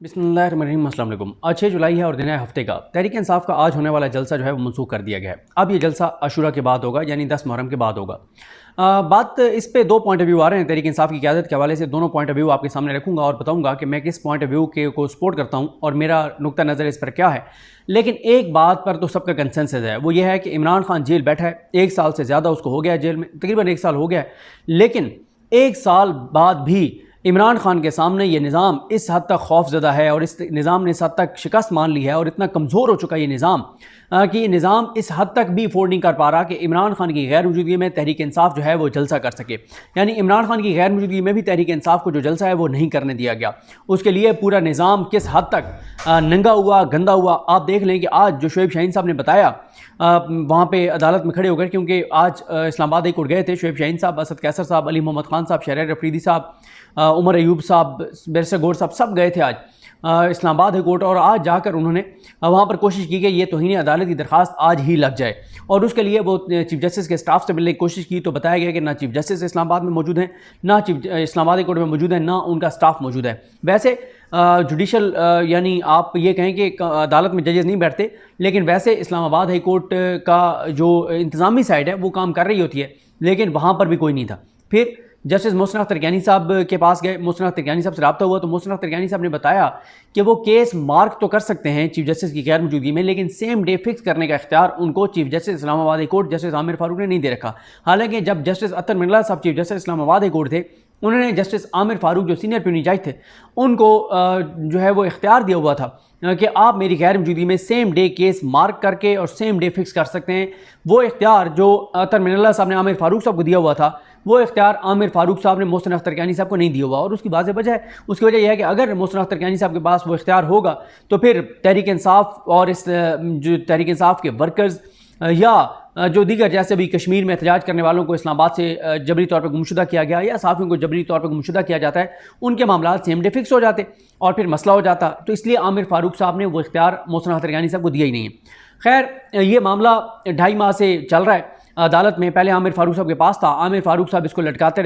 बिस्मिल्लाहिर्रहमानिर्रहीम। अस्सलाम वालेकुम। आज 6 जुलाई है और दिन है हफ्ते का। तहरीक इंसाफ का आज होने वाला जलसा जो है वो मनसूख कर दिया गया है। अब ये जलसा आशूरा के बाद होगा, यानी 10 मुहर्रम के बाद होगा। बात इस पे दो पॉइंट ऑफ व्यू आ रहे हैं तहरीक इंसाफ की क़यादत के हवाले से। दोनों पॉइंट ऑफ व्यू आपके सामने रखूंगा और बताऊंगा कि मैं किस पॉइंट ऑफ व्यू के को सपोर्ट करता हूं और मेरा नुक्ता नज़र इस पर क्या है। लेकिन एक बात पर तो सबका कंसेंसस है, वो ये है कि इमरान खान जेल बैठा है। 1 साल से ज़्यादा उसको हो गया है जेल में, तकरीबन 1 साल हो गया है। लेकिन 1 साल बाद भी इमरान खान के सामने ये निज़ाम इस हद तक खौफज़दा है और इस निज़ाम ने इस हद तक शिकस्त मान ली है और इतना कमज़ोर हो चुका है ये निज़ाम कि ये निज़ाम इस हद तक भी अफोर्ड नहीं कर पा रहा कि इमरान खान की गैर मौजूदगी में तहरीक इंसाफ जो है वो जलसा कर सके। यानी इमरान खान की गैर मौजूदगी में भी तहरीक इंसाफ को जो जलसा है वो नहीं करने दिया गया। उसके लिए पूरा निज़ाम किस हद तक नंगा हुआ, गंदा हुआ, आप देख लें कि आज जो शोएब शाहीन साहब ने बताया वहाँ पे अदालत में खड़े होकर, क्योंकि आज इस्लामाबाद हाई कोर्ट गए थे शोएब शाहीन साहब, असद कैसर साहब, अली मोहम्मद खान साहब, शहरियार अफरीदी साहब, उमर अयूब साहब, बैरिस्टर गौर साहब, सब गए थे आज इस्लामाबाद हाई कोर्ट। और आज जाकर उन्होंने वहाँ पर कोशिश की कि ये तौहीन अदालत की दरख्वास्त आज ही लग जाए और उसके लिए वो चीफ जस्टिस के स्टाफ से मिलने की कोशिश की तो बताया गया कि ना चीफ जस्टिस इस्लामाबाद में मौजूद हैं, ना चीफ इस्लामाबाद हाई कोर्ट में मौजूद है, ना उनका स्टाफ मौजूद है। वैसे जुडिशल यानी आप ये कहें कि अदालत में जजेस नहीं बैठते, लेकिन वैसे इस्लामाबाद हाई कोर्ट का जो इंतज़ामी साइड है वो काम कर रही होती है, लेकिन वहाँ पर भी कोई नहीं था। फिर जस्टिस मोहसिन अख्तर कियानी साहब के पास गए, मोहसिन अख्तर कियानी साहब से रब्ता हुआ तो मोहसिन अख्तर कियानी साहब ने बताया कि वो केस मार्क तो कर सकते हैं चीफ जस्टिस की गैर मौजूदगी में, लेकिन सेम डे फिक्स करने का इख्तियार उनको chief justice Islamabad high court justice Aamir Farooq ने नहीं दे रखा। हालांकि जब जस्टिस अतर मिर्ला साहब chief justice Islamabad high court थे, उन्होंने जस्टिस आमिर फारूक जो सीनियर प्यूनी जज थे उनको जो है वो इख्तियार दिया हुआ था कि आप मेरी गैर मौजूदगी में सेम डे केस मार्क करके और सेम डे फिक्स कर सकते हैं। वो इख्तियार जो अतर मिर्ला साहब ने आमिर फारूक साहब को दिया हुआ था, वो इख्तियार आमिर फारूक साहब ने मोहसिन अख्तर कियानी साहब को नहीं दिया हुआ। और उसकी वाज़ेह वजह है, उसकी वजह यह है कि अगर मोहसिन अख्तर कियानी साहब के पास वो इख्तियार होगा तो फिर तहरीक इंसाफ और इस जो तहरीक इंसाफ के वर्कर्स या जो दीगर जैसे भी कश्मीर में एहतजाज करने वालों को इस्लामाबाद से जबरी तौर पर गुमशुदा किया गया या साफ़ियों को जबरी तौर पर गुमशुदा किया जाता है, उनके मामला सेम डे फिक्स हो जाते और फिर मसला हो जाता। तो इसलिए आमिर फारूक साहब ने वो इख्तियार मोहसिन अख्तर कियानी साहब को दिया ही नहीं है। खैर, ये मामला 2.5 माह से चल रहा है अदालत में। पहले आमिर फारूक साहब के पास था, आमिर फारूक साहब इसको लटकाते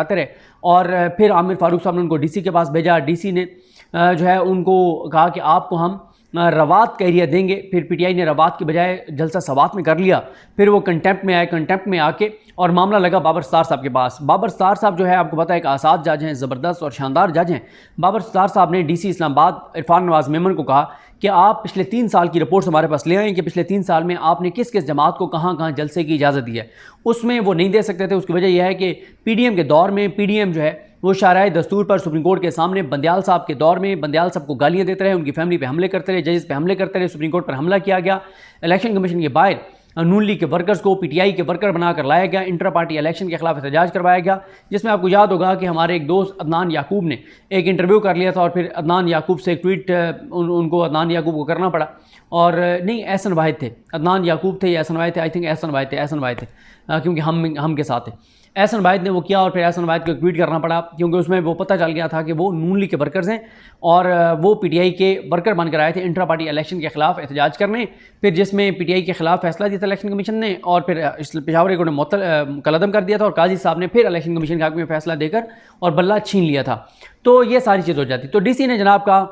रहे और फिर आमिर फारूक साहब ने उनको डीसी के पास भेजा। डीसी ने जो है उनको कहा कि आपको हम रवात का एरिया देंगे। फिर पीटीआई ने रवात की बजाय जलसा सवात में कर लिया। फिर वो कंटेम्प्ट में आए, कंटेम्प्ट में आके और मामला लगा बाबर सत्तार साहब के पास। बाबर सत्तार साहब जो है आपको पता है एक आसाद जज हैं, ज़बरदस्त और शानदार जज हैं। बाबर सत्तार साहब ने डीसी इस्लामाबाद इरफान नवाज़ मेमन को कहा कि आप पिछले 3 साल की रिपोर्ट्स हमारे पास ले आएँ कि पिछले 3 साल में आपने किस किस जमात को कहाँ कहाँ जलसे की इजाज़त दी है। उसमें वो नहीं दे सकते थे। उसकी वजह यह है कि पीडीएम के दौर में पीडीएम जो है वो शाराए दस्तूर पर सुप्रीम कोर्ट के सामने बंदयाल साहब के दौर में बंदयाल साहब को गालियाँ देते रहे, उनकी फैमिली पे हमले करते रहे, जजेस पे हमले करते रहे, सुप्रीम कोर्ट पर हमला किया गया। इलेक्शन कमीशन के बाहर नून लीग के वर्कर्स को पीटीआई के वर्कर बनाकर लाया गया, इंटर पार्टी इलेक्शन के खिलाफ एहतजाज करवाया गया, जिसमें आपको याद होगा कि हमारे एक दोस्त अदनान याकूब ने एक इंटरव्यू कर लिया था और फिर अदनान याकूब से एक ट्वीट उनको अदनान याकूब को करना पड़ा। और नहीं, एहसन वाहिद थे, अदनान याकूब थे या एहसन वाहिद थे, आई थिंक एहसन वाहिद थे क्योंकि हम के साथ थे। एहसन वाहिद ने वो किया और फिर एहसन वाहिद को ट्वीट करना पड़ा क्योंकि उसमें वो पता चल गया था कि वो नून लीग के वर्कर्स हैं और वो पीटीआई के वर्कर बनकर आए थे इंट्रा पार्टी इलेक्शन के खिलाफ एहतजाज करने। फिर जिसमें पीटीआई के खिलाफ फैसला दिया था इलेक्शन कमीशन ने और फिर पेशावर कोर्ट ने कलअदम कर दिया था और काजी साहब ने फिर इलेक्शन कमीशन के हक़ में फैसला देकर और बल्ला छीन लिया था। तो ये सारी चीज़ हो जाती। तो डीसी ने जनाब का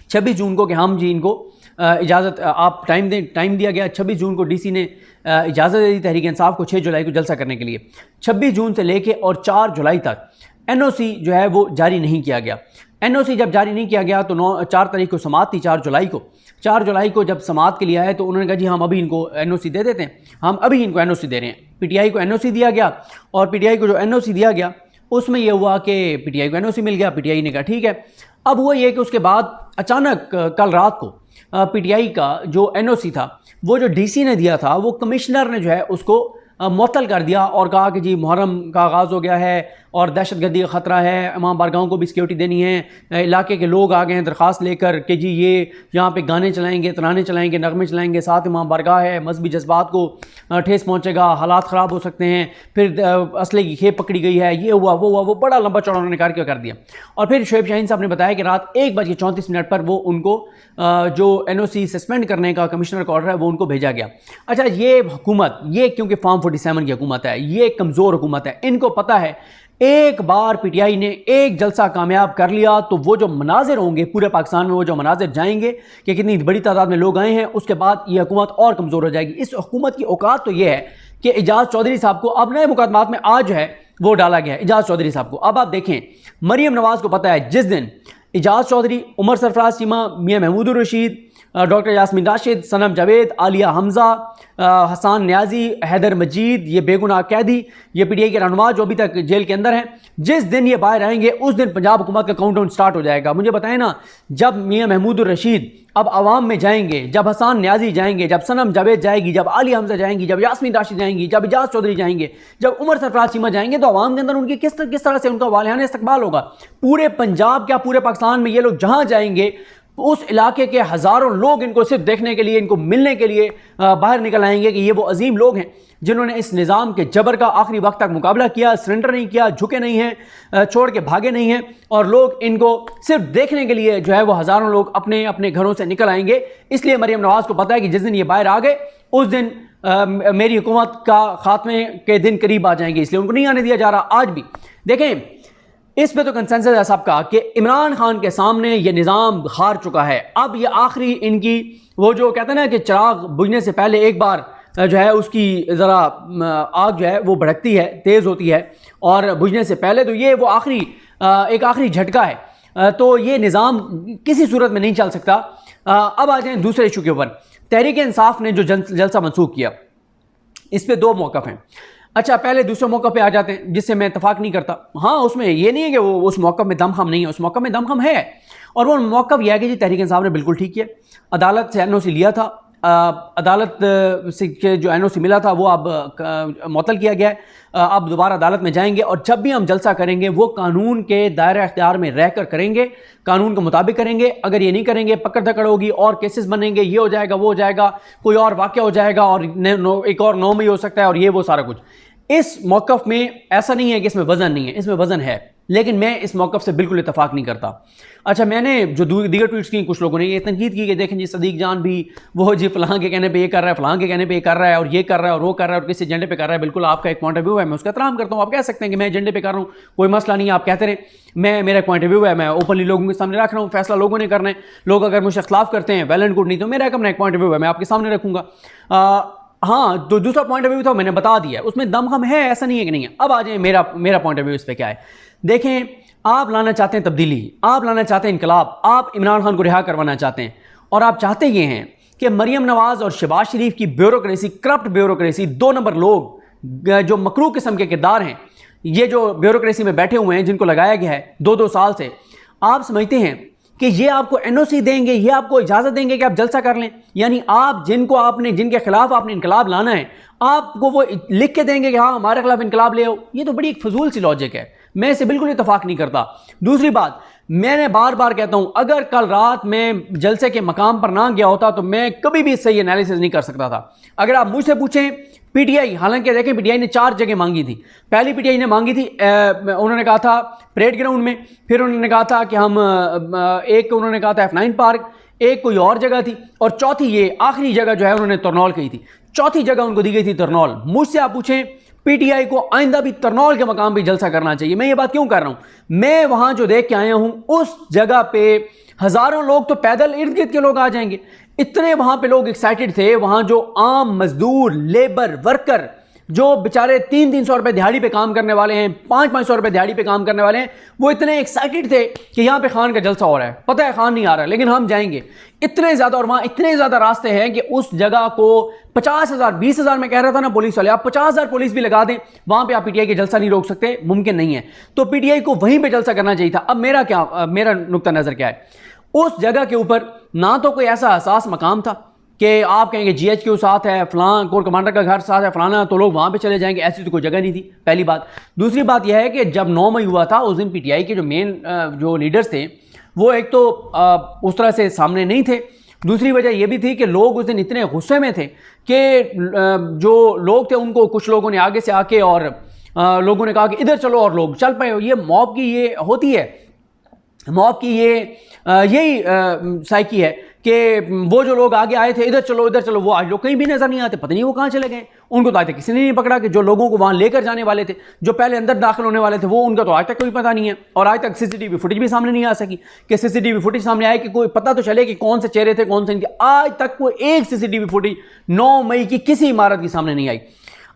26 जून को कि हम जी इनको इजाज़त आप टाइम दिया गया। 26 जून को डीसी ने इजाज़त दे दी तहरीक इंसाफ को 6 जुलाई को जलसा करने के लिए। 26 जून से लेके और 4 जुलाई तक एनओसी जो है वो जारी नहीं किया गया। एनओसी जब जारी नहीं किया गया तो 4 तारीख को समाअत थी। 4 जुलाई को जब समाअत के लिए आए तो उन्होंने कहा जी हम अभी इनको एनओसी दे देते हैं, हम अभी इनको एनओसी दे रहे हैं। पीटीआई को एनओसी दिया गया और पीटीआई को जो एनओसी दिया गया उसमें यह हुआ कि पीटीआई को एनओसी मिल गया। पीटीआई ने कहा ठीक है। अब हुआ ये कि उसके बाद अचानक कल रात को पीटीआई का जो एनओसी था वो जो डीसी ने दिया था वो कमिश्नर ने जो है उसको मुअत्तल कर दिया और कहा कि जी मुहर्रम का आगाज़ हो गया है और दहशतगर्दी का ख़तरा है, इमाम बारगाहों को भी सिक्योरिटी देनी है, इलाके के लोग आ गए हैं दरख्वास्त लेकर कि जी ये यहाँ पे गाने चलाएंगे, तराने चलाएंगे, नगमे चलाएंगे, साथ इमाम बारगाह है, मजहबी जज्बात को ठेस पहुँचेगा, हालात ख़राब हो सकते हैं, फिर असले की खेप पकड़ी गई है, ये हुआ वो बड़ा लंबा चौड़ा उन्होंने करके कर दिया। और फिर शोएब शाहीन साहब ने बताया कि रात 1:34 पर वो उनको जो एनओसी सस्पेंड करने का कमिश्नर का ऑर्डर है वो उनको भेजा गया। अच्छा, ये हुकूमत, ये क्योंकि फॉर्म 47 की हुकूमत है, ये कमज़ोर हुकूमत है, इनको पता है एक बार पीटीआई ने एक जलसा कामयाब कर लिया तो वो जो मनाजिर होंगे पूरे पाकिस्तान में, वो जो मनाजिर जाएंगे कि कितनी बड़ी तादाद में लोग आए हैं, उसके बाद ये हुकूमत और कमज़ोर हो जाएगी। इस हुकूमत की औकात तो ये है कि एजाज चौधरी साहब को अब नए मुकदमात में आज है वो डाला गया है, एजाज चौधरी साहब को। अब आप देखें, मरियम नवाज को पता है जिस दिन एजाज चौधरी, उमर सरफराज चीमा, मियां महमूदुर रशीद, डॉक्टर यास्मीन राशिद, सनम जावेद, आलिया हमजा, हसान न्याजी, हैदर मजीद, ये बेगुनाह कैदी, ये पीटीआई के रहनुमा जो अभी तक जेल के अंदर हैं, जिस दिन ये बाहर आएंगे उस दिन पंजाब हुकूमत का काउंटडाउन स्टार्ट हो जाएगा। मुझे बताएं ना, जब मियां महमूदुर रशीद अब आवाम में जाएंगे, जब हसान न्याजी जाएंगे, जब सनम जावेद जाएगी, जब आलिया हमजा जाएंगी, जब यास्मीन राशिद जाएंगी, जब एजाज चौधरी जाएंगे, जब उमर सरफराज चीमा जाएंगे, तो आवाम के अंदर उनकी किस तरह से उनका वालियाना इस्तकबाल होगा। पूरे पंजाब क्या पूरे पाकिस्तान में ये लोग जहां जाएंगे उस इलाके के हज़ारों लोग इनको सिर्फ देखने के लिए, इनको मिलने के लिए बाहर निकल आएंगे कि ये वो अजीम लोग हैं जिन्होंने इस निज़ाम के जबर का आखिरी वक्त तक मुकाबला किया, सरेंडर नहीं किया, झुके नहीं हैं, छोड़ के भागे नहीं हैं, और लोग इनको सिर्फ देखने के लिए जो है वो हज़ारों लोग अपने अपने घरों से निकल आएंगे। इसलिए मरियम नवाज़ को पता है कि जिस दिन ये बाहर आ गए उस दिन मेरी हुकूमत का खात्मे के दिन करीब आ जाएंगे, इसलिए उनको नहीं आने दिया जा रहा। आज भी देखें, इस पे तो कंसेंसस है सबका कि इमरान खान के सामने ये निज़ाम हार चुका है। अब ये आखिरी इनकी वो जो कहते हैं ना कि चिराग बुझने से पहले एक बार जो है उसकी ज़रा आग जो है वो भड़कती है, तेज़ होती है, और बुझने से पहले तो ये वो आखिरी एक आखिरी झटका है। तो ये निज़ाम किसी सूरत में नहीं चल सकता। अब आ जाएँ दूसरे इशू के ऊपर। तहरीक इंसाफ ने जो जलसा मनसूख किया, इस पर दो मौक़िफ़ हैं। अच्छा, पहले दूसरे मौक़े पे आ जाते हैं जिससे मैं इतफाक़ नहीं करता। हाँ, उसमें ये नहीं है कि वो उस मौक़े में दमखम नहीं है, उस मौक़े में दमखम है, और वो मौक़ा यह है कि जी तहरीक इंसाफ ने बिल्कुल ठीक किया। अदालत से एनओसी लिया था, अदालत से जो एनओसी मिला था वो अब मुअत्तल किया गया है। अब दोबारा अदालत में जाएंगे और जब भी हम जलसा करेंगे वो कानून के दायरा इख्तियार में रहकर करेंगे, कानून के मुताबिक करेंगे। अगर ये नहीं करेंगे पकड़ धकड़ होगी और केसेस बनेंगे, ये हो जाएगा, वो हो जाएगा, कोई और वाक़या हो जाएगा, और एक और 9 मई हो सकता है, और ये वो सारा कुछ। इस मौक़िफ़ में ऐसा नहीं है कि इसमें वज़न नहीं है, इसमें वज़न है, लेकिन मैं इस मौक़िफ़ से बिल्कुल इत्तफ़ाक़ नहीं करता। अच्छा, मैंने जो दीगर ट्वीट्स की, कुछ लोगों ने ये तनकीद की कि देखें जी सदीक जान भी वो जी फ़लाँ के कहने पे ये कर रहा है, फ़लाँ के कहने पे ये कर रहा है, और ये कर रहा है और वो कर रहा है, और किस एजेंडे पे कर रहा है। बिल्कुल आपका एक पॉइंट ऑफ व्यू है, मैं उसका एहतराम करता हूँ। आप कह सकते हैं कि मैं एजेंडे पे कर रहा हूँ, कोई मसला नहीं है, आप कहते रहें। मेरा पॉइंट ऑफ व्यू है, मैं ओपनली लोगों के सामने रख रहा हूँ, फैसला लोगों ने करना है। लोग अगर मुझसे खिलाफ करते हैं वेल एंड गुड, नहीं तो मेरा अपना एक पॉइंट ऑफ व्यू है, मैं आपके सामने रखूँगा। हाँ, तो दूसरा पॉइंट ऑफ व्यू था, मैंने बता दिया, उसमें दमखम है, ऐसा नहीं है कि नहीं है। अब आ जाए मेरा पॉइंट ऑफ व्यू इस पर क्या है। देखें, आप लाना चाहते हैं तब्दीली, आप लाना चाहते हैं इनकलाब, आप इमरान खान को रिहा करवाना चाहते हैं, और आप चाहते ये हैं कि मरियम नवाज़ और शहबाज शरीफ की ब्यूरोक्रेसी, करप्ट ब्यूरोक्रेसी, 2 नंबर लोग जो मकरू किस्म के किरदार हैं, ये जो ब्यूरोक्रेसी में बैठे हुए हैं, जिनको लगाया गया है 2-2 साल से, आप समझते हैं कि ये आपको एनओसी देंगे, ये आपको इजाज़त देंगे कि आप जलसा कर लें। यानी आप जिनके खिलाफ आपने इनकलाब लाना है, आपको वो लिख के देंगे कि हाँ हमारे खिलाफ इनकलाब ले आओ। ये तो बड़ी एक फजूल सी लॉजिक है, मैं इसे बिल्कुल इत्तफाक नहीं करता। दूसरी बात, मैंने बार बार कहता हूं, अगर कल रात मैं जलसे के मकाम पर ना गया होता तो मैं कभी भी सही एनालिसिस नहीं कर सकता था। अगर आप मुझसे पूछें, पीटीआई, हालांकि देखें पीटीआई ने 4 जगह मांगी थी। पहली पीटीआई ने मांगी थी, उन्होंने कहा था परेड ग्राउंड में, फिर उन्होंने कहा था कि हम एक उन्होंने कहा था F9 पार्क, एक कोई और जगह थी, और चौथी ये आखिरी जगह जो है उन्होंने तरनौल कही थी। चौथी जगह उनको दी गई थी तरनौल। मुझसे आप पूछें, पीटीआई को आइंदा भी तरनौल के मकाम पे जलसा करना चाहिए। मैं ये बात क्यों कर रहा हूं, मैं वहां जो देख के आया हूं उस जगह पे हजारों लोग तो पैदल इर्द गिर्द के लोग आ जाएंगे, इतने वहां पे लोग एक्साइटेड थे। वहां जो आम मजदूर, लेबर, वर्कर, जो बेचारे 300-300 रुपए दिहाड़ी पे काम करने वाले हैं, 500-500 रुपए दिहाड़ी पे काम करने वाले हैं, वो इतने एक्साइटेड थे कि यहाँ पे खान का जलसा हो रहा है। पता है खान नहीं आ रहा है, लेकिन हम जाएंगे। इतने ज़्यादा, और वहाँ इतने ज़्यादा रास्ते हैं कि उस जगह को 50,000, 20,000 में कह रहा था ना पुलिस वाले, आप 50,000 पुलिस भी लगा दें, वहाँ पे आप पीटीआई के जलसा नहीं रोक सकते, मुमकिन नहीं है। तो पीटीआई को वहीं पर जलसा करना चाहिए था। अब मेरा नुक्ता नज़र क्या है, उस जगह के ऊपर ना तो कोई ऐसा हसास मकाम था कि आप कहेंगे GHQ साथ है, फलां कोर कमांडर का घर साथ है, फलाना, तो लोग वहाँ पे चले जाएंगे, ऐसी तो कोई जगह नहीं थी, पहली बात। दूसरी बात यह है कि जब 9 मई हुआ था उस दिन पीटीआई के जो मेन जो लीडर्स थे वो एक तो उस तरह से सामने नहीं थे। दूसरी वजह यह भी थी कि लोग उस दिन इतने गुस्से में थे कि जो लोग थे उनको कुछ लोगों ने आगे से आके और लोगों ने कहा कि इधर चलो, और लोग चल पाए। ये मॉब की ये होती है, मॉब की यही साइकी है कि वो जो लोग आगे आए थे इधर चलो, वो आज लोग कहीं भी नजर नहीं आते, पता नहीं वो कहाँ चले गए। उनको तो आज तक किसी ने नहीं पकड़ा कि जो लोगों को वहाँ लेकर जाने वाले थे, जो पहले अंदर दाखिल होने वाले थे, वो उनका तो आज तक कोई पता नहीं है। और आज तक सीसीटीवी फुटेज भी सामने नहीं आ सकी कि सीसीटीवी फुटेज सामने आए कि कोई पता तो चले कि कौन से चेहरे थे, कौन से नहीं थे। आज तक कोई एक सीसीटीवी फुटेज 9 मई की किसी इमारत के सामने नहीं आई।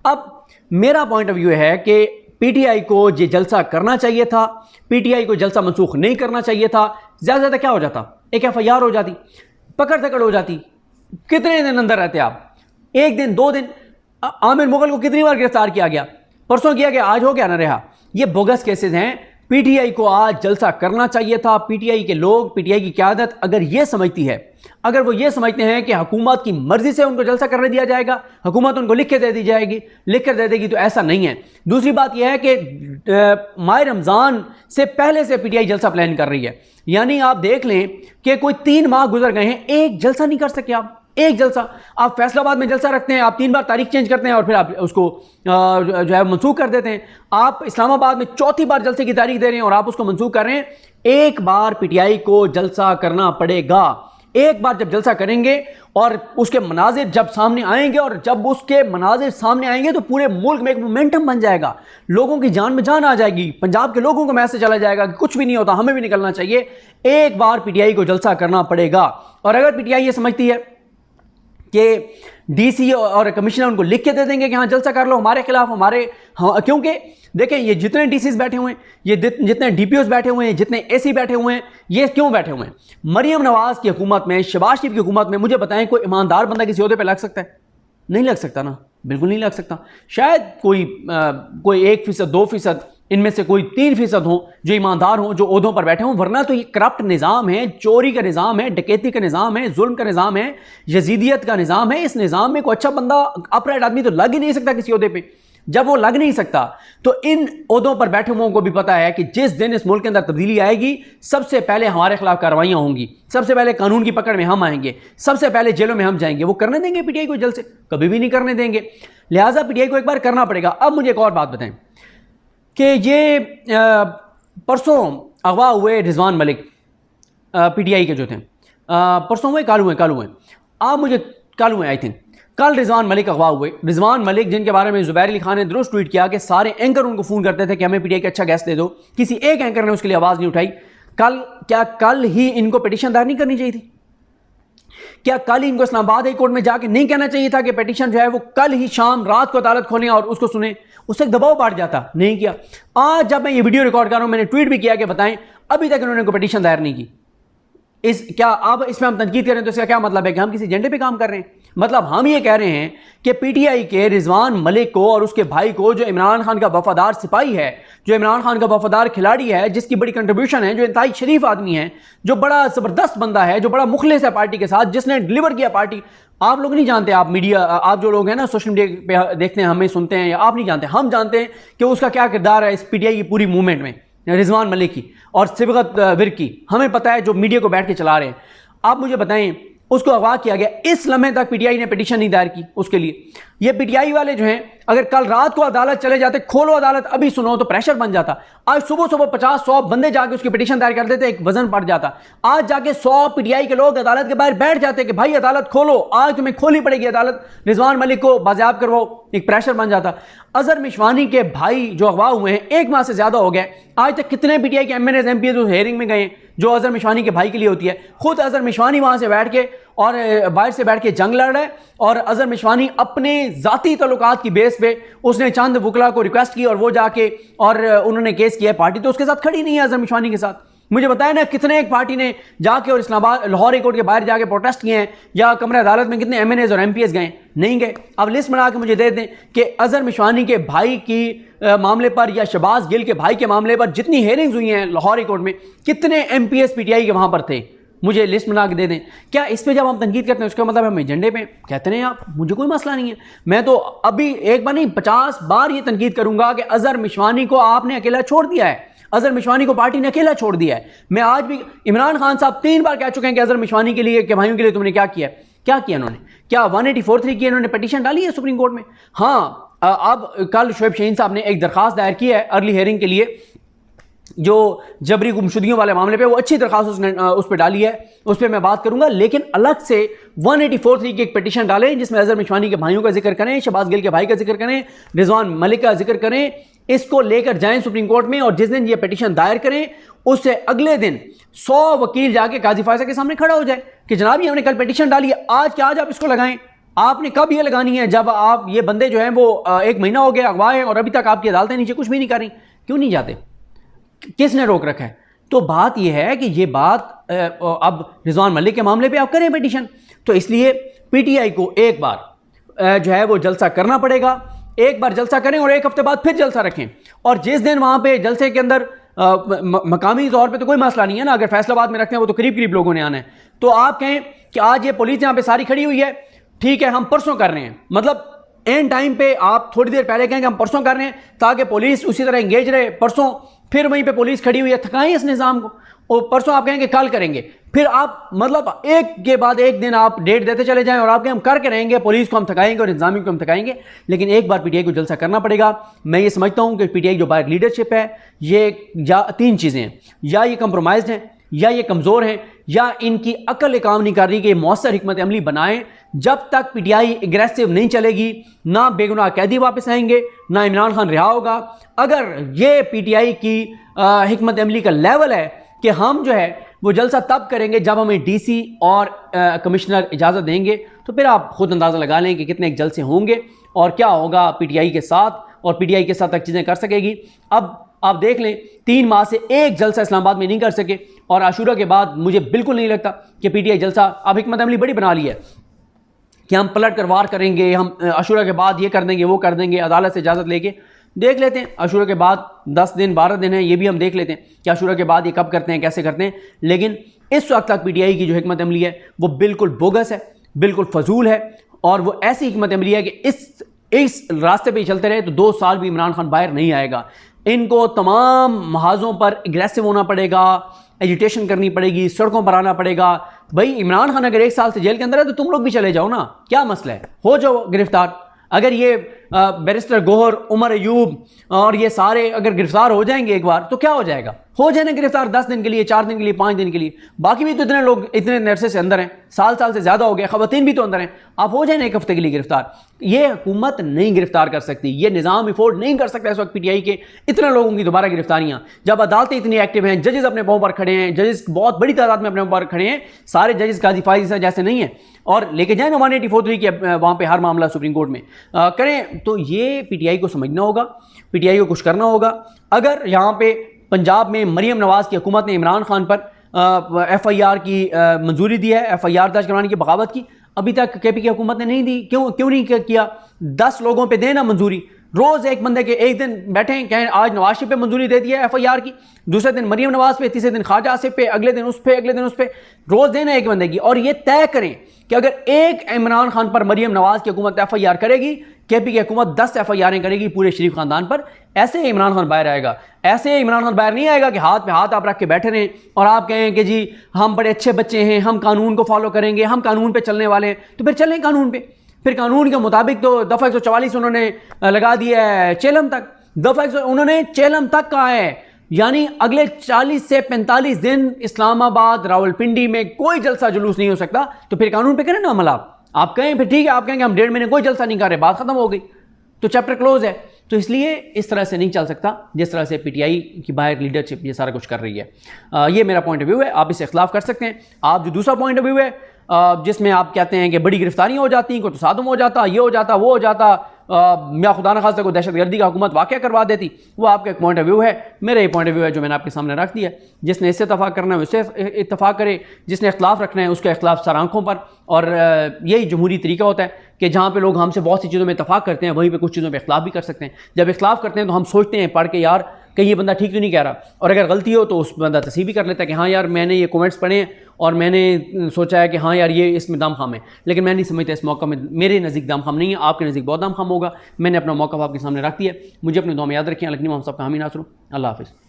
अब मेरा पॉइंट ऑफ व्यू है कि पीटीआई को ये जलसा करना चाहिए था, पीटीआई को जलसा मनसूख नहीं करना चाहिए था। ज़्यादा से ज़्यादा क्या हो जाता, एक एफआईआर हो जाती, पकड़ दकड़ हो जाती। कितने दिन अंदर रहते आप, 1 दिन 2 दिन। आमिर मुगल को कितनी बार गिरफ्तार किया गया, परसों किया गया, आज हो गया ना रहा। ये बोगस केसेस हैं। पीटीआई को आज जलसा करना चाहिए था। पीटीआई के लोग, पीटीआई की क़यादत अगर ये समझती है, अगर वो ये समझते हैं कि हुकूमत की मर्जी से उनको जलसा करने दिया जाएगा, हुकूमत उनको लिख के दे दी जाएगी, लिख कर दे देगी, तो ऐसा नहीं है। दूसरी बात यह है कि माह रमज़ान से पहले से पीटीआई जलसा प्लान कर रही है। यानी आप देख लें कि कोई 3 माह गुजर गए हैं, एक जलसा नहीं कर सके आप, एक जलसा। आप फैसलाबाद में जलसा रखते हैं, आप 3 बार तारीख चेंज करते हैं और फिर आप उसको जो है मनसूख कर देते हैं। आप इस्लामाबाद में 4थी बार जलसे की तारीख दे रहे हैं और आप उसको मनसूख कर रहे हैं। एक बार पीटीआई को जलसा करना पड़ेगा। एक बार जब जलसा करेंगे और उसके मनाजिर जब सामने आएंगे, और जब उसके मनाजिर सामने आएंगे तो पूरे मुल्क में एक मोमेंटम बन जाएगा, लोगों की जान में जान आ जाएगी, पंजाब के लोगों को मैसेज चला जाएगा कि कुछ भी नहीं होता, हमें भी निकलना चाहिए। एक बार पीटीआई को जलसा करना पड़ेगा। और अगर पीटीआई ये समझती है कि डीसी और कमिश्नर उनको लिख के दे देंगे कि हाँ जलसा कर लो हमारे खिलाफ, क्योंकि देखें ये जितने डीसीज बैठे हुए हैं, ये जितने डीपीओस बैठे हुए हैं, जितने एसी बैठे हुए हैं, ये क्यों बैठे हुए हैं? मरियम नवाज की हुकूमत में, शहबाज शरीफ की हुकूमत में, मुझे बताएं कोई ईमानदार बंदा किसी ओहदे पे लग सकता है? नहीं लग सकता ना, बिल्कुल नहीं लग सकता। शायद कोई 1%, 2%, इनमें से कोई 3% हो जो ईमानदार हों, जो ओहदों पर बैठे हों, वरना तो ये करप्ट निज़ाम है, चोरी का निज़ाम है, डकैती का निज़ाम है, जुल्म का निज़ाम है, यजीदियत का निज़ाम है। इस निज़ाम में कोई अच्छा बंदा, अपराइट आदमी तो लग ही नहीं सकता किसी ओहदे पे। जब वो लग नहीं सकता तो इन ओहदों पर बैठे हुओं को भी पता है कि जिस दिन इस मुल्क के अंदर तब्दीली आएगी, सबसे पहले हमारे खिलाफ कार्रवाइयाँ होंगी, सबसे पहले कानून की पकड़ में हम आएंगे, सबसे पहले जेलों में हम जाएंगे। वो करने देंगे पीटीआई को जल्द से? कभी भी नहीं करने देंगे। लिहाजा पीटीआई को एक बार करना पड़ेगा। अब मुझे एक और बात बताएं कि ये परसों अगवा हुए रिजवान मलिक, पीटीआई के जो थे, परसों हुए, कल हुए, आप मुझे कल हुए, आई थिंक कल रिजवान मलिक अगवा हुए। रिजवान मलिक जिनके बारे में ज़ुबैर अली खान ने दुरुस्त ट्वीट किया कि सारे एंकर उनको फ़ोन करते थे कि हमें पीटीआई का अच्छा गेस्ट दे दो, किसी एक एंकर ने उसके लिए आवाज़ नहीं उठाई। कल ही इनको पिटीशन दायर नहीं करनी चाहिए थी? क्या कल ही इनको इस्लामाबाद हाई कोर्ट में जाके नहीं कहना चाहिए था कि पिटीशन जो है वो कल ही शाम रात को अदालत खोलें और उसको सुने? उससे दबाव बढ़ जाता, नहीं किया। आज जब मैं ये वीडियो रिकॉर्ड कर रहा हूं, मैंने ट्वीट भी किया कि बताएं अभी तक इन्होंने कोई पिटीशन दायर नहीं की। क्या अब इसमें हम तनकीद करें तो इसका क्या मतलब है कि हम किसी एजेंडे पे काम कर रहे हैं? मतलब हम ये कह रहे हैं कि पीटीआई के रिजवान मलिक को और उसके भाई को, जो इमरान खान का वफादार सिपाही है, जो इमरान खान का वफादार खिलाड़ी है, जिसकी बड़ी कंट्रीब्यूशन है, जो इंतहाई शरीफ आदमी है, जो बड़ा ज़बरदस्त बंदा है, जो बड़ा मुखलिस है पार्टी के साथ, जिसने डिलीवर किया पार्टी। आप लोग नहीं जानते, आप मीडिया, आप जो लोग हैं ना सोशल मीडिया पे देखते हैं, हमें सुनते हैं, या आप नहीं जानते, हम जानते हैं कि उसका क्या किरदार है इस पीटीआई की पूरी मूवमेंट में, रिजवान मलिक की और सिबगत विर्क की। हमें पता है, जो मीडिया को बैठ के चला रहे हैं। आप मुझे बताएं, उसको अगवा किया गया, इस लम्हे तक पीटीआई ने पिटीशन नहीं दायर की उसके लिए। ये पीटीआई वाले जो हैं, अगर कल रात को अदालत चले जाते, खोलो अदालत अभी सुनो, तो प्रेशर बन जाता। आज सुबह सुबह 50-100 बंदे जाके उसकी पिटीशन दायर कर देते, एक वजन पड़ जाता। आज जाके 100 पीटीआई के लोग अदालत के बाहर बैठ जाते कि भाई अदालत खोलो, आज तुम्हें खोलनी पड़ेगी अदालत, रिजवान मलिक को बाजियाब करवाओ, एक प्रेशर बन जाता। अजहर मिशवानी के भाई जो अगवा हुए हैं, 1 माह से ज्यादा हो गए, आज तक कितने पीटीआई के एमएनएस एमपीएस उस हेयरिंग में गए जो अजहर मिशवानी के भाई के लिए होती है? खुद अजहर मिशवानी वहां से बैठ के और बाहर से बैठ के जंग लड़ रहा है, और अजहर मिशवानी अपने जाती तल्लुकात की बेस पे उसने चंद वकला को रिक्वेस्ट की और वो जाके और उन्होंने केस किया। पार्टी तो उसके साथ खड़ी नहीं है अजहर मिशवानी के साथ। मुझे बताया ना, कितने एक पार्टी ने जाके और इस्लामाबाद लाहौर हाई कोर्ट के बाहर जाके प्रोटेस्ट किए हैं, या कमरे अदालत में कितने एमएनएस और एमपीएस गए? नहीं गए। अब लिस्ट बना के मुझे दे दें कि अजहर मिशवानी के भाई की मामले पर या शहबाज गिल के भाई के मामले पर जितनी हेयरिंग्स हुई हैं लाहौर हाई कोर्ट में, कितने एमपीएस पीटीआई के वहां पर थे? मुझे लिस्ट बना के दे दें। क्या इस पे जब हम तनकीद करते हैं उसका मतलब हम एजेंडे पे कहते हैं आप? मुझे कोई मसला नहीं है, मैं तो अभी एक बार नहीं 50 बार ये तनकीद करूंगा कि अजहर मिशवानी को आपने अकेला छोड़ दिया है, अजहर मिशवानी को पार्टी ने अकेला छोड़ दिया है। मैं आज भी, इमरान खान साहब 3 बार कह चुके हैं कि अजहर मिशवानी के लिए, के भाइयों के लिए तुमने क्या किया? क्या किया इन्होंने? क्या 184(3) की इन्होंने पिटीशन डाली है सुप्रीम कोर्ट में? हाँ, अब कल शोएब शाहीन साहब ने एक दरखास्त दायर की है अर्ली हेयरिंग के लिए जो जबरी गुमशुदगियों वाले मामले पे वो अच्छी दरखास्त उस पर डाली है, उस पर मैं बात करूंगा। लेकिन अलग से 184(3) की एक पिटीशन डालें जिसमें अजहर मिशवानी के भाइयों का जिक्र करें, शहबाज गिल के भाई का जिक्र करें, रिजवान मलिक का जिक्र करें, इसको लेकर जाएं सुप्रीम कोर्ट में। और जिस दिन ये पिटीशन दायर करें उससे अगले दिन 100 वकील जाके काजी फायजा के सामने खड़ा हो जाए कि जनाब ये हमने कल पिटीशन डाली है, आज आप इसको लगाएं। आपने कब ये लगानी है? जब आप ये बंदे जो हैं वो 1 महीना हो गया अगवा है और अभी तक आपकी अदालतें नीचे कुछ भी नहीं कर रही। क्यों नहीं जाते? किसने रोक रखा है? तो बात यह है कि ये बात अब रिजवान मलिक के मामले पे आप करें पिटीशन, तो इसलिए पीटीआई को एक बार जो है वो जलसा करना पड़ेगा। एक बार जलसा करें और 1 हफ्ते बाद फिर जलसा रखें। और जिस दिन वहां पे जलसे के अंदर मकामी तौर पे तो कोई मसला नहीं है ना, अगर फैसलाबाद में रखते हैं वो तो करीब करीब लोगों ने आना है, तो आप कहें कि आज ये पुलिस यहाँ पे सारी खड़ी हुई है, ठीक है हम परसों कर रहे हैं, मतलब एंड टाइम पे आप थोड़ी देर पहले कहें कि हम परसों कर रहे हैं ताकि पुलिस उसी तरह एंगेज रहे। परसों फिर वहीं पे पुलिस खड़ी हुई है, थकाएं इस निज़ाम को। और परसों आप कहेंगे कल करेंगे, फिर आप मतलब एक के बाद एक दिन आप डेट देते चले जाएं और आप कहें हम करके रहेंगे, पुलिस को हम थकाएंगे और इंतजामी को हम थकाएंगे। लेकिन एक बार पीटीआई को जलसा करना पड़ेगा। मैं ये समझता हूँ कि पीटीआई जो बाहर लीडरशिप है ये या 3 चीज़ें हैं, या ये कंप्रोमाइज़ हैं, या ये कमज़ोर हैं, या इनकी अकल काम नहीं कर रही कि मौसर हिकमत अमली बनाएं। जब तक पीटीआई एग्रेसिव नहीं चलेगी ना बेगुनाह कैदी वापस आएंगे ना इमरान खान रिहा होगा। अगर ये पीटीआई की हिकमत अमली का लेवल है कि हम जो है वो जलसा तब करेंगे जब हमें डीसी और कमिश्नर इजाज़त देंगे, तो फिर आप खुद अंदाज़ा लगा लें कि कितने जलसे होंगे और क्या होगा पीटीआई के साथ, और पीटीआई के साथ तक चीज़ें कर सकेगी। अब आप देख लें 3 माह से एक जलसा इस्लामाबाद में नहीं कर सके, और आशूरा के बाद मुझे बिल्कुल नहीं लगता कि पीटीआई जलसा, अब हिकमत अमली बड़ी बना ली है कि हम पलट कर वार करेंगे, हम आशूरा के बाद ये कर देंगे वो कर देंगे, अदालत से इजाज़त लेके देख लेते हैं। आशूरा के बाद 10 दिन 12 दिन है, ये भी हम देख लेते हैं कि आशूरा के बाद ये कब करते हैं, कैसे करते हैं। लेकिन इस वक्त तक पीटीआई की जो हिकमत अमली है वो बिल्कुल बोगस है, बिल्कुल फजूल है, और वो ऐसी हिकमत अमली है कि इस रास्ते पे चलते रहे तो 2 साल भी इमरान खान बाहर नहीं आएगा। इनको तमाम महाजों पर एग्रेसिव होना पड़ेगा, एजिटेशन करनी पड़ेगी, सड़कों पर आना पड़ेगा। भाई इमरान खान अगर 1 साल से जेल के अंदर है तो तुम लोग भी चले जाओ ना, क्या मसला है, हो जाओ गिरफ्तार। अगर ये बैरिस्टर गोहर, उमर अयूब और ये सारे अगर गिरफ्तार हो जाएंगे एक बार तो क्या हो जाएगा, हो जाए ना गिरफ्तार 10 दिन के लिए, 4 दिन के लिए, 5 दिन के लिए। बाकी भी तो इतने लोग इतने नरसे से अंदर हैं, साल से ज़्यादा हो गया, खवातीन भी तो अंदर हैं, आप हो जाए ना 1 हफ्ते के लिए गिरफ्तार। ये हुकूमत नहीं गिरफ्तार कर सकती, ये निज़ाम अफोर्ड नहीं कर सकता इस वक्त पीटीआई के इतने लोगों की दोबारा गिरफ्तारियाँ। जब अदालतें इतनी एक्टिव हैं, जजेस अपने पाँव पर खड़े हैं, जजेस बहुत बड़ी तादाद में अपने पाँव पर खड़े हैं, सारे जजेस काजी फायजा जैसे नहीं हैं, और लेके जाए ना 184(3) के वहाँ पे हर मामला सुप्रीम कोर्ट में करें। तो ये पीटीआई को समझना होगा, पीटीआई को कुछ करना होगा। अगर यहाँ पे पंजाब में मरियम नवाज़ की हुकूमत ने इमरान खान पर FIR की मंजूरी दी है, FIR दर्ज करवाने की, बगावत की, अभी तक KP की हुकूमत ने नहीं दी। क्यों नहीं किया? 10 लोगों पे देना मंजूरी, रोज़ एक बंदे के, एक दिन बैठे कहें आज नवाज शरीफ पे मंजूरी दे दी है FIR की, दूसरे दिन मरियम नवाज़ पे, तीसरे दिन ख्वाजा आसिफ पे, अगले दिन उस पे, अगले दिन उस पे, रोज़ देना एक बंदे की। और ये तय करें कि अगर एक इमरान खान पर मरियम नवाज़ की हुकूमत FIR करेगी, KP की हुकूमत 10 FIR करेगी पूरे शरीफ खानदान पर, ऐसे इमरान खान बाहर आएगा। ऐसे इमरान खान बाहर नहीं आएगा कि हाथ पे हाथ आप रख के बैठे रहें और आप कहें कि जी हम बड़े अच्छे बच्चे हैं, हम कानून को फॉलो करेंगे, हम कानून पे चलने वाले हैं। तो फिर चलें कानून पे, फिर कानून के मुताबिक तो दफ़ा 144 उन्होंने लगा दिया है चेलम तक, उन्होंने चेलम तक कहा है, यानी अगले 40 से 45 दिन इस्लामाबाद रावलपिंडी में कोई जलसा जुलूस नहीं हो सकता। तो फिर कानून पे करें ना अमल। आप कहें फिर ठीक है, आप कहेंगे हम 1.5 महीने कोई जलसा नहीं कर रहे, बात खत्म हो गई, तो चैप्टर क्लोज है। तो इसलिए इस तरह से नहीं चल सकता जिस तरह से पीटीआई की बाहर लीडरशिप ये सारा कुछ कर रही है। ये मेरा पॉइंट ऑफ व्यू है, आप इससे इख्तिलाफ कर सकते हैं। आप जो दूसरा पॉइंट ऑफ व्यू है जिसमें आप कहते हैं कि बड़ी गिरफ्तारियाँ हो जाती, कोई तसादुम हो जाता, ये हो जाता, वो हो जाता, या खुदा न खास्ता कोई दहशतगर्दी का हुकूमत वाक़या करवा देती, वो आपका एक पॉइंट ऑफ व्यू है। मेरा ये पॉइंट ऑफ व्यू है जो मैंने आपके सामने रख दिया। जिसने इससे इत्तफाक करना है उससे इत्तफाक करे, जिसने इख्तिलाफ रखना है उसका इख्तिलाफ सर आँखों पर। और यही जमहूरी तरीका होता है कि जहाँ पे लोग हमसे बहुत सी चीज़ों में इत्तफाक करते हैं वहीं पे कुछ चीज़ों में इख्तिलाफ भी कर सकते हैं। जब इख्तिलाफ करते हैं तो हम सोचते हैं पढ़ के यार कहीं ये बंदा ठीक तो नहीं कह रहा, और अगर गलती हो तो उस बंदा तस्लीम भी कर लेता है कि हाँ यार मैंने ये कमेंट्स पढ़े हैं और मैंने सोचा है कि हाँ यार ये इसमें दम खाम है, लेकिन मैं नहीं समझता इस मौका में मेरे नज़दीक दम खाम नहीं है, आपके नज़दीक बहुत दम खाम होगा। मैंने अपना मौका आपके सामने रख दिया। मुझे अपने दुआ में याद रखिए। अलग हम सबका हामी नासरू। अल्लाह हाफ़िज़।